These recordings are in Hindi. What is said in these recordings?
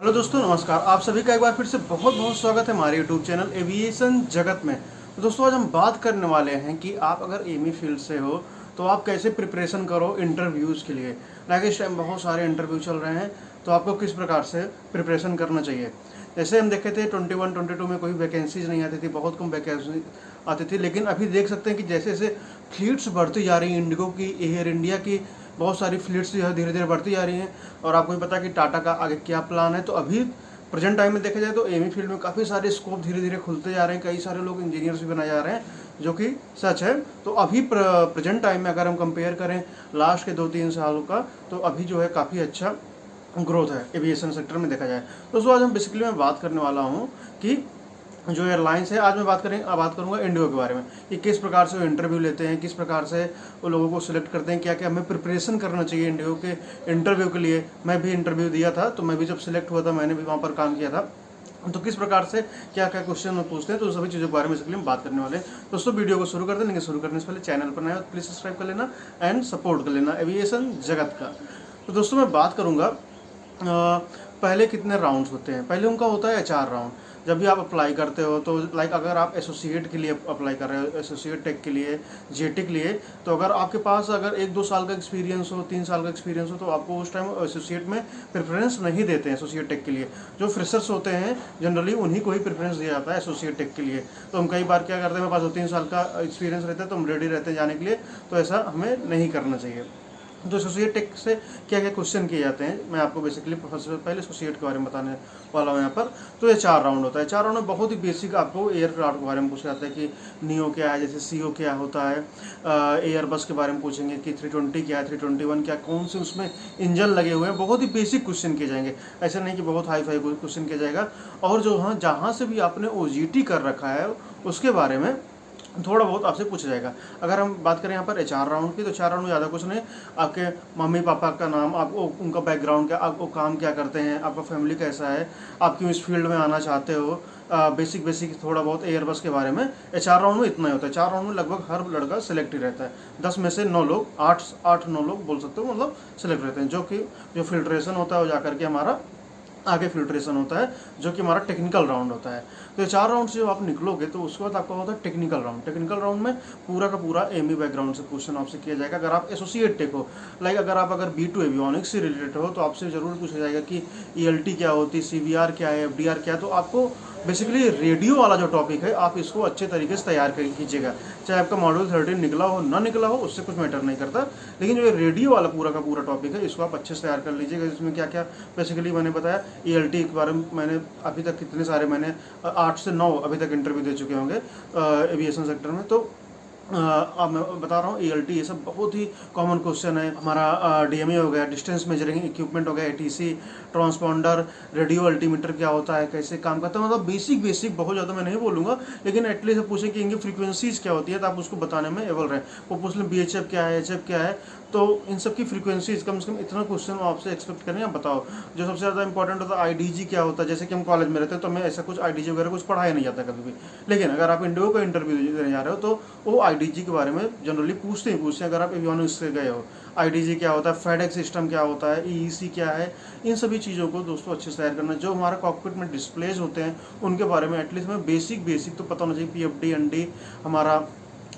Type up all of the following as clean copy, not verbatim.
हेलो दोस्तों, नमस्कार। आप सभी का एक बार फिर से बहुत बहुत स्वागत है हमारे यूट्यूब चैनल एविएशन जगत में। तो दोस्तों, आज हम बात करने वाले हैं कि आप अगर एमी फील्ड से हो तो आप कैसे प्रिपरेशन करो इंटरव्यूज़ के लिए। लाइक इस टाइम बहुत सारे इंटरव्यू चल रहे हैं, तो आपको किस प्रकार से प्रिपरेशन करना चाहिए। जैसे हम देखे थे 21, 22 में कोई वैकेंसीज नहीं आती थी, बहुत कम वैकेंसी आती थी, लेकिन अभी देख सकते हैं कि जैसे जैसे फ्लीट्स बढ़ती जा रही हैं, इंडिगो की, एयर इंडिया की बहुत सारी फ्लीट्स जो है धीरे धीरे बढ़ती जा रही हैं। और आपको भी पता है कि टाटा का आगे क्या प्लान है। तो अभी प्रेजेंट टाइम में देखा जाए तो एमी फील्ड में काफ़ी सारे स्कोप धीरे धीरे खुलते जा रहे हैं, कई सारे लोग इंजीनियर्स भी बनाए जा रहे हैं, जो कि सच है। तो अभी प्रेजेंट टाइम में अगर हम कंपेयर करें लास्ट के 2-3 सालों का, तो अभी जो है काफ़ी अच्छा ग्रोथ है एविएशन सेक्टर में देखा जाए। दोस्तों, आज हम बेसिकली मैं बात करने वाला हूँ कि जो एयरलाइंस है, आज मैं बात करूंगा इंडिगो के बारे में कि किस प्रकार से वो इंटरव्यू लेते हैं, किस प्रकार से वो लोगों को सिलेक्ट करते हैं, क्या क्या हमें प्रिपरेशन करना चाहिए इंडिगो के इंटरव्यू के लिए। मैं भी इंटरव्यू दिया था, तो मैं भी जब सिलेक्ट हुआ था मैंने भी वहाँ पर काम किया था। तो किस प्रकार से क्या क्या क्वेश्चन पूछते हैं, तो सभी चीज़ों के बारे में इसके लिए हम बात करने वाले हैं। दोस्तों, वीडियो को शुरू करते हैं, लेकिन शुरू करने से पहले चैनल पर नए हो तो प्लीज़ सब्सक्राइब कर लेना एंड सपोर्ट कर लेना एविएशन जगत का। तो दोस्तों, मैं बात करूँगा पहले कितने राउंड्स होते हैं। पहले उनका होता है HR राउंड। जब भी आप अप्लाई करते हो तो लाइक अगर आप एसोसिएट के लिए अप्लाई कर रहे हो, एसोसिएट टेक के लिए, जेटी के लिए, तो अगर आपके पास अगर 1-2 साल का एक्सपीरियंस हो, 3 साल का एक्सपीरियंस हो, तो आपको उस टाइम एसोसिएट में प्रेफरेंस नहीं देते हैं एसोसिएट टेक के लिए। जो फ्रेशर्स होते हैं जनरली उन्हीं को ही प्रेफरेंस दिया जाता है एसोसिएट टेक के लिए। तो हम कई बार क्या करते हैं, मेरे पास 2-3 साल का एक्सपीरियंस रहता है तो हम रेडी रहते हैं जाने के लिए। तो ऐसा हमें नहीं करना चाहिए। तो एसोसिएट टेक से क्या क्या क्वेश्चन किए जाते हैं, मैं आपको बेसिकली सबसे पहले एसोसिएट के बारे में बताने वाला हूँ यहाँ पर। तो ये 4 राउंड होता है। 4 राउंड में बहुत ही बेसिक आपको एयरक्राफ्ट के बारे में पूछा जाता है कि नियो क्या है, जैसे सीओ क्या होता है। एयरबस के बारे में पूछेंगे कि 320 क्या है, 321 क्या, कौन से उसमें इंजन लगे हुए हैं। बहुत ही बेसिक क्वेश्चन किए जाएंगे, ऐसा नहीं कि बहुत हाई फाई क्वेश्चन किया जाएगा। और जो हाँ जहाँ से भी आपने OJT कर रखा है उसके बारे में थोड़ा बहुत आपसे पूछा जाएगा। अगर हम बात करें यहाँ पर HR राउंड की, तो 4 राउंड में ज़्यादा कुछ नहीं। आपके मम्मी पापा का नाम, आपको उनका बैकग्राउंड क्या, आपको काम क्या करते हैं, आपका फैमिली कैसा है, आप क्यों इस फील्ड में आना चाहते हो, बेसिक थोड़ा बहुत एयरबस के बारे में। HR राउंड में इतना ही होता है। 4 राउंड में लगभग हर लड़का सिलेक्ट ही रहता है। 10 में से 9 लोग, 8-9 लोग बोल सकते हो, मतलब सिलेक्ट रहते हैं। जो फिल्ट्रेशन होता है वो जाकर के हमारा आगे फिल्ट्रेशन होता है, जो कि हमारा टेक्निकल राउंड होता है। तो 4 राउंड से जब आप निकलोगे तो उसके बाद आपका होता है टेक्निकल राउंड। टेक्निकल राउंड में पूरा का पूरा एमी बैकग्राउंड से क्वेश्चन आपसे किया जाएगा। अगर आप एसोसिएट टेक हो, लाइक अगर B2 एवियोनिक्स से रिलेटेड हो, तो आपसे जरूर पूछा जाएगा कि ELT क्या होती है, CVR क्या है, FDR क्या है। तो आपको बेसिकली रेडियो वाला जो टॉपिक है, आप इसको अच्छे तरीके से तैयार कीजिएगा। चाहे आपका मॉड्यूल 13 निकला हो ना निकला हो, उससे कुछ मैटर नहीं करता, लेकिन जो रेडियो वाला पूरा का पूरा टॉपिक है, इसको आप अच्छे से तैयार कर लीजिएगा। इसमें क्या क्या बेसिकली मैंने बताया। ELT के बारे में मैंने अभी तक कितने सारे, मैंने 8 से 9 अभी तक इंटरव्यू दे चुके होंगे एविएशन सेक्टर में। तो अब मैं बता रहा हूँ ELT, ये सब बहुत ही कॉमन क्वेश्चन है। हमारा DMA हो गया, डिस्टेंस मेजरिंग इक्विपमेंट हो गया, ATC, ट्रांसपॉन्डर, रेडियो अल्टीमीटर क्या होता है, कैसे काम करता है, मतलब बेसिक बहुत ज़्यादा मैं नहीं बोलूँगा, लेकिन एटलीस्ट पूछे कि इनकी फ्रीक्वेंसीज क्या होती है, तो आप उसको बताने में एबल रहें। वो पूछ लें BHF क्या है, HF क्या है, तो इन सब की फ्रीक्वेंसीज कम से कम इतना क्वेश्चन आपसे एक्सपेक्ट करें। आप बताओ। जो सबसे ज़्यादा इंपॉर्टेंट होता है IDG क्या होता है। जैसे कि हम कॉलेज में रहते हैं तो हमें ऐसा कुछ IDG वगैरह कुछ पढ़ाया नहीं जाता कभी भी, लेकिन अगर आप इंडिगो का इंटरव्यू देने जा रहे हो तो वो IDG के बारे में जनरली पूछते हैं। अगर आप एवियोनिक्स से गए हो, IDG क्या होता है, FedEx सिस्टम क्या होता है, EEC क्या है, इन सभी चीज़ों को दोस्तों अच्छे से तैयार करना। जो हमारे कॉकपिट में डिस्प्लेज होते हैं उनके बारे में एटलीस्ट हमें बेसिक तो पता होना चाहिए। PFD, ND, हमारा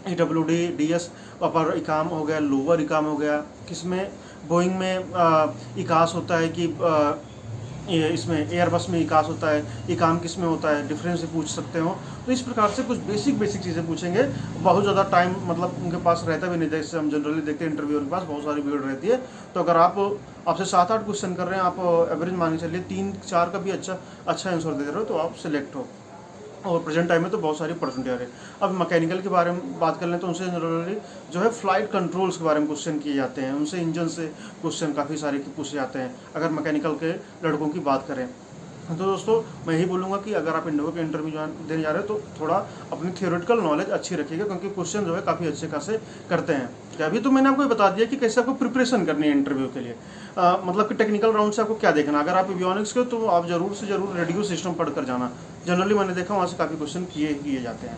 EWD, DS, अपर इकाम हो गया, लोअर इकाम हो गया, किसमें बोइंग में इकास होता है कि इसमें एयरबस में इकास होता है, इकाम किस में होता है, डिफरेंस से पूछ सकते हो। तो इस प्रकार से कुछ बेसिक चीज़ें पूछेंगे। बहुत ज़्यादा टाइम मतलब उनके पास रहता भी नहीं, जैसे हम जनरली देखते हैं इंटरव्यू के पास बहुत सारी भीड़ रहती है। तो अगर आपसे 7-8 क्वेश्चन कर रहे हैं, आप एवरेज मान के चलिए 3-4 का भी अच्छा आंसर दे रहे हो, तो आप सिलेक्ट हो। और प्रेजेंट टाइम में तो बहुत सारी अपॉर्चुनिटी आ रही है। अब मैकेनिकल के बारे में बात कर लें तो उनसे जनरली जो है फ्लाइट कंट्रोल्स के बारे में क्वेश्चन किए जाते हैं। उनसे इंजन से क्वेश्चन काफ़ी सारे पूछे जाते हैं अगर मैकेनिकल के लड़कों की बात करें। तो दोस्तों, मैं यही बोलूँगा कि अगर आप इंडिगो के इंटरव्यू देने जा रहे हो तो थोड़ा अपनी थियोरेटिकल नॉलेज अच्छी रखिएगा, क्योंकि क्वेश्चन जो है काफ़ी अच्छे खासे करते हैं। क्या अभी तो मैंने आपको बता दिया कि कैसे आपको प्रिपरेशन करनी है इंटरव्यू के लिए। मतलब कि टेक्निकल राउंड से आपको क्या देखना। अगर आप एवियोनिक्स के हो तो आप जरूर से जरूर रेडियो सिस्टम पढ़ कर जाना। जनरली मैंने देखा वहाँ से काफ़ी क्वेश्चन किए जाते हैं।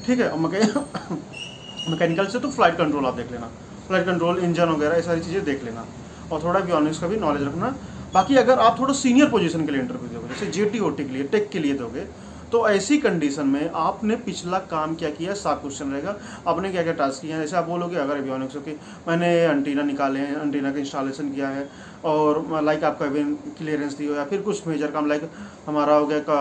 ठीक है। मैकेनिकल से तो फ्लाइट कंट्रोल आप देख लेना, फ्लाइट कंट्रोल, इंजन वगैरह ये सारी चीज़ें देख लेना, और थोड़ा एवियोनिक्स का भी नॉलेज रखना। बाकी अगर आप थोड़ा सीनियर पोजीशन के लिए इंटरव्यू दोगे, जैसे जेटी-ओटी के लिए, टेक के लिए दोगे, तो ऐसी कंडीशन में आपने पिछला काम क्या किया, 7 क्वेश्चन रहेगा। आपने क्या-क्या टास्क किए हैं, जैसे आप बोलोगे अगर एवियोनिक्स हो कि मैंने एंटीना निकाले हैं, एंटीना का इंस्टॉलेशन किया है, और लाइक आपका क्लियरेंस दी हो, या फिर कुछ मेजर काम लाइक हमारा हो गया का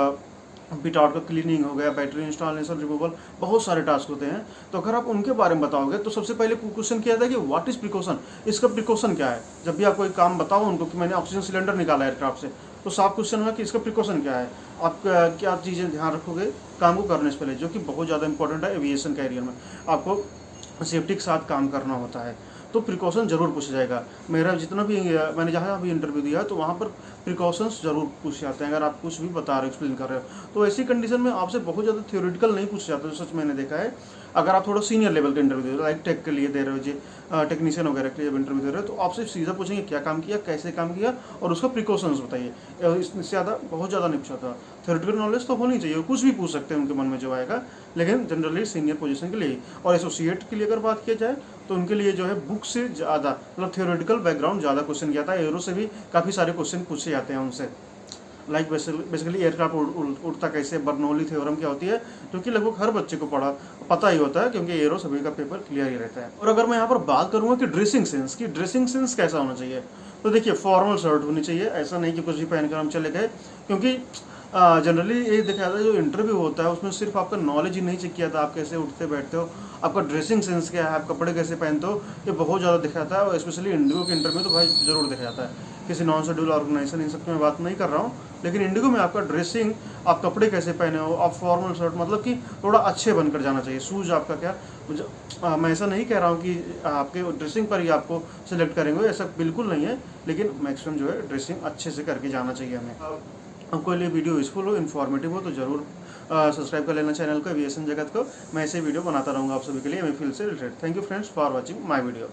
बिट आउट का क्लीनिंग हो गया, बैटरी इंस्टॉलेशन, रिमूवल, बहुत सारे टास्क होते हैं। तो अगर आप उनके बारे में बताओगे तो सबसे पहले क्वेश्चन किया था कि व्हाट इज प्रिकॉशन, इसका प्रिकॉशन क्या है। जब भी आप कोई काम बताओ उनको कि मैंने ऑक्सीजन सिलेंडर निकाला एयरक्राफ्ट से, तो साफ क्वेश्चन है कि इसका प्रिकॉशन क्या है, आप क्या चीज़ें ध्यान रखोगे काम को करने से पहले, जो कि बहुत ज़्यादा इंपॉर्टेंट है एविएशन कैरियर में। आपको सेफ्टी के साथ काम करना होता है, तो प्रिकॉशन जरूर पूछा जाएगा। मेरा जितना भी मैंने जहाँ भी इंटरव्यू दिया तो वहाँ पर प्रिकॉशंस जरूर पूछे जाते हैं, अगर आप कुछ भी बता रहे हो, एक्सप्लेन कर रहे हो। तो ऐसी कंडीशन में आपसे बहुत ज़्यादा थ्योरेटिकल नहीं पूछा जाता, जो सच मैंने देखा है। अगर आप थोड़ा सीनियर लेवल का इंटरव्यू दे रहे हो, लाइक टेक के लिए दे रहे हो, जी टेक्नीशियन वगैरह के लिए जब इंटरव्यू दे रहे हो, तो आपसे सीधा पूछेंगे क्या काम किया, कैसे काम किया, और उसका प्रिकॉशंस बताइए। इससे ज़्यादा बहुत ज़्यादा नहीं पूछा था। थ्योरेटिकल नॉलेज तो होनी चाहिए, कुछ भी पूछ सकते हैं उनके मन में जो आएगा, लेकिन जनरली सीनियर पोजीशन के लिए। और एसोसिएट के लिए अगर बात किया जाए तो उनके लिए जो है बुक से ज़्यादा, मतलब थ्योरेटिकल बैकग्राउंड ज़्यादा क्वेश्चन किया था। एरो से भी काफ़ी सारे क्वेश्चन पूछे जाते हैं उनसे, लाइक बेसिकली एयरक्राफ्ट उड़ता कैसे, बर्नौली थ्योरम क्या होती है, जो कि लगभग हर बच्चे को पता ही होता है, क्योंकि एरो सभी का पेपर क्लियर ही रहता है। और अगर मैं यहाँ पर बात करूँगा कि ड्रेसिंग सेंस कैसा होना चाहिए, तो देखिए फॉर्मल शर्ट होनी चाहिए, ऐसा नहीं कि कुछ भी पहनकर हम चले गए, क्योंकि जनरली ये देखा जाता है जो इंटरव्यू होता है उसमें सिर्फ आपका नॉलेज ही नहीं चेक किया था, आप कैसे उठते बैठते हो, आपका ड्रेसिंग सेंस क्या है, आप कपड़े कैसे पहनते हो, ये बहुत ज़्यादा देखा जाता है। और स्पेशली इंडिगो के इंटरव्यू तो भाई जरूर देखा जाता है। किसी नॉन शेड्यूल ऑर्गेनाइजेशन इन सब की मैं बात नहीं कर रहा हूँ, लेकिन इंडिगो में आपका ड्रेसिंग, आप कपड़े कैसे पहने हो, आप फॉर्मल शर्ट, मतलब कि थोड़ा अच्छे बनकर जाना चाहिए। शूज़ आपका क्या, मैं ऐसा नहीं कह रहा हूँ कि आपके ड्रेसिंग पर ही आपको सिलेक्ट करेंगे, ऐसा बिल्कुल नहीं है, लेकिन मैक्सिमम जो है ड्रेसिंग अच्छे से करके जाना चाहिए हमें। आपको ये वीडियो यूजफुल हो, इन्फॉर्मेटिव हो, तो जरूर सब्सक्राइब कर लेना चैनल को, एविएशन जगत को। मैं ऐसे वीडियो बनाता रहूँगा आप सभी के लिए एमए फील्ड से related. Thank you friends for watching my video.